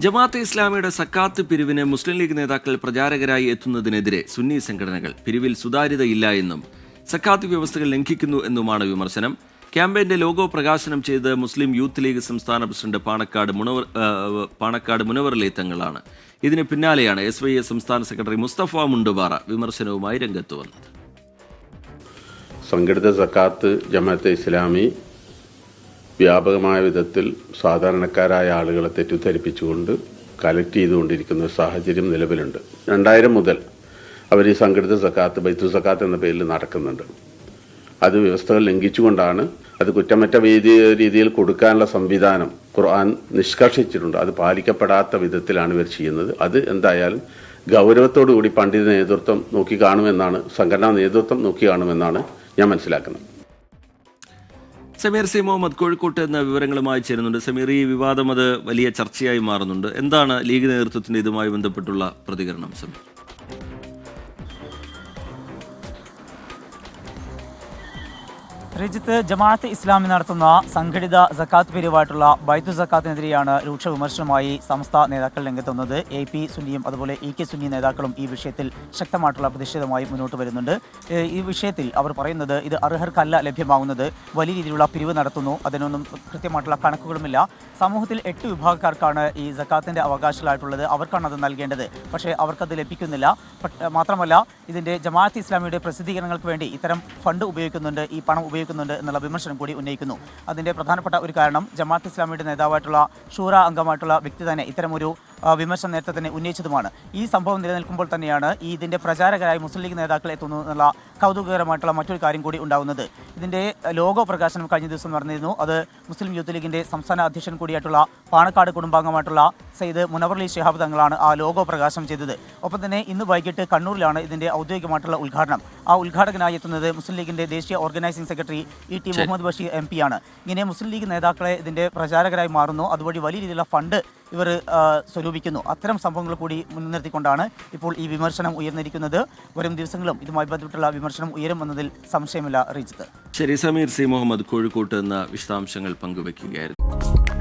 ജമാഅത്തെ ഇസ്ലാമിയുടെ സക്കാത്ത് പിരിവിന് മുസ്ലിം ലീഗ് നേതാക്കൾ പ്രചാരകരായി എത്തുന്നതിനെതിരെ സുന്നി സംഘടനകൾ പിരിവിൽ സുതാര്യതയില്ല എന്നും സക്കാത്ത് വ്യവസ്ഥകൾ ലംഘിക്കുന്നു എന്നുമാണ് വിമർശനം. ക്യാമ്പയിന്റെ ലോഗോ പ്രകാശനം ചെയ്ത് മുസ്ലിം യൂത്ത് ലീഗ് സംസ്ഥാന പ്രസിഡന്റ് പാണക്കാട് മുനവർ തങ്ങളാണ്. ഇതിന് പിന്നാലെയാണ് SYA സംസ്ഥാന സെക്രട്ടറി മുസ്തഫ മുണ്ടുപാറ വിമർശനവുമായി രംഗത്ത് വന്നത്. സംഘടിത സക്കാത്ത് ജമാഅത്തെ ഇസ്ലാമി വ്യാപകമായ വിധത്തിൽ സാധാരണക്കാരായ ആളുകളെ തെറ്റിദ്ധരിപ്പിച്ചുകൊണ്ട് കളക്ട് ചെയ്തുകൊണ്ടിരിക്കുന്ന സാഹചര്യം നിലവിലുണ്ട്. 2000 മുതൽ അവർ ഈ സംഘടിത സക്കാത്ത് ബൈത്തുൽ സക്കാത്ത് എന്ന പേരിൽ നടക്കുന്നുണ്ട്. അത് വ്യവസ്ഥകൾ ലംഘിച്ചുകൊണ്ടാണ്. അത് കുറ്റമറ്റ രീതിയിൽ കൊടുക്കാനുള്ള സംവിധാനം ഖുർആൻ നിഷ്കർഷിച്ചിട്ടുണ്ട്. അത് പാലിക്കപ്പെടാത്ത വിധത്തിലാണ് ഇവർ ചെയ്യുന്നത്. അത് എന്തായാലും ഗൗരവത്തോടുകൂടി പണ്ഡിത നേതൃത്വം നോക്കി കാണുമെന്നാണ്, സംഘടനാ നേതൃത്വം നോക്കി കാണുമെന്നാണ് ഞാൻ മനസ്സിലാക്കുന്നത്. സമീർ മുഹമ്മദ് കോഴിക്കോട്ട് എന്ന വിവരങ്ങളുമായി ചേരുന്നുണ്ട്. സമീർ, ഈ വിവാദം അത് വലിയ ചർച്ചയായി മാറുന്നുണ്ട്. എന്താണ് ലീഗ് നേതൃത്വത്തിന്റെ ഇതുമായി ബന്ധപ്പെട്ടുള്ള പ്രതികരണം? സമീർ, രജിത്ത്, ജമാഅത്തെ ഇസ്ലാമി നടത്തുന്ന സംഘടിത സക്കാത്ത് പിരിവായിട്ടുള്ള ബൈത്തുൽ സക്കാത്തിനെതിരെയാണ് രൂക്ഷ വിമർശനമായി സംസ്ഥാന നേതാക്കൾ രംഗത്തുന്നത്. AP സുന്നിയും അതുപോലെ EK സുന്നി നേതാക്കളും ഈ വിഷയത്തിൽ ശക്തമായിട്ടുള്ള പ്രതിഷേധമായി മുന്നോട്ട് വരുന്നുണ്ട്. ഈ വിഷയത്തിൽ അവർ പറയുന്നത് ഇത് അർഹർക്കല്ല ലഭ്യമാകുന്നത്, വലിയ രീതിയിലുള്ള പിരിവ് നടത്തുന്നു, അതിനൊന്നും കൃത്യമായിട്ടുള്ള കണക്കുകളുമില്ല. സമൂഹത്തിൽ 8 വിഭാഗക്കാർക്കാണ് ഈ സക്കാത്തിൻ്റെ അവകാശികളായിട്ടുള്ളത്, അവർക്കാണ് അത് നൽകേണ്ടത്. പക്ഷേ അവർക്കത് ലഭിക്കുന്നില്ല. മാത്രമല്ല, ഇതിൻ്റെ ജമാഅത്തെ ഇസ്ലാമിയുടെ പ്രസിദ്ധീകരണങ്ങൾക്ക് വേണ്ടി ഇത്തരം ഫണ്ട് ഉപയോഗിക്കുന്നുണ്ട്, ഈ പണം ഉപയോഗിക്കുന്നുണ്ട് എന്നുള്ള വിമർശനം കൂടി ഉന്നയിക്കുന്നു. അതിൻ്റെ പ്രധാനപ്പെട്ട ഒരു കാരണം ജമാഅത്തെ ഇസ്ലാമിയുടെ നേതാവായിട്ടുള്ള ഷൂറ അംഗമായിട്ടുള്ള വ്യക്തി തന്നെ ഇത്തരമൊരു വിമർശനം നേരത്തെ തന്നെ ഉന്നയിച്ചതുമാണ്. ഈ സംഭവം നിലനിൽക്കുമ്പോൾ തന്നെയാണ് ഇതിൻ്റെ പ്രചാരകരായി മുസ്ലിം ലീഗ് നേതാക്കൾ എത്തുന്നു എന്നുള്ള കൗതുകകരമായിട്ടുള്ള മറ്റൊരു കാര്യം കൂടി ഉണ്ടാകുന്നത്. ഇതിൻ്റെ ലോഗോ പ്രകാശനം കഴിഞ്ഞ ദിവസം നടന്നിരുന്നു. അത് മുസ്ലിം യൂത്ത് ലീഗിൻ്റെ സംസ്ഥാന അധ്യക്ഷൻ കൂടിയായിട്ടുള്ള പാണക്കാട് കുടുംബാംഗമായിട്ടുള്ള സയ്യിദ് മുനവർ ശിഹാബ് തങ്ങളാണ് ആ ലോഗോ പ്രകാശനം ചെയ്തത്. ഒപ്പം തന്നെ ഇന്ന് വൈകിട്ട് കണ്ണൂരിലാണ് ഇതിൻ്റെ ഔദ്യോഗികമായിട്ടുള്ള ഉദ്ഘാടനം. ആ ഉദ്ഘാടകനായി എത്തുന്നത് മുസ്ലിം ലീഗിൻ്റെ ദേശീയ organising secretary ET Muhammad Basheer MP ആണ്. ഇങ്ങനെ മുസ്ലിം ലീഗ് നേതാക്കളെ ഇതിൻ്റെ പ്രചാരകരായി മാറുന്നു, അതുവഴി വലിയ രീതിയിലുള്ള ഫണ്ട് ഇവർ സ്വരൂപിക്കുന്നു. അത്തരം സംഭവങ്ങൾ കൂടി മുൻനിർത്തിക്കൊണ്ടാണ് ഇപ്പോൾ ഈ വിമർശനം ഉയർന്നിരിക്കുന്നത്. വരും ദിവസങ്ങളും ഇതുമായി ബന്ധപ്പെട്ടുള്ള വിമർശനം ഉയരുമെന്നതിൽ സംശയമില്ല. റിജിത്ത്. ശരി, സമീർ മുഹമ്മദ് കോഴിക്കോട്ട് എന്ന വിശദാംശങ്ങൾ പങ്കുവയ്ക്കുകയായിരുന്നു.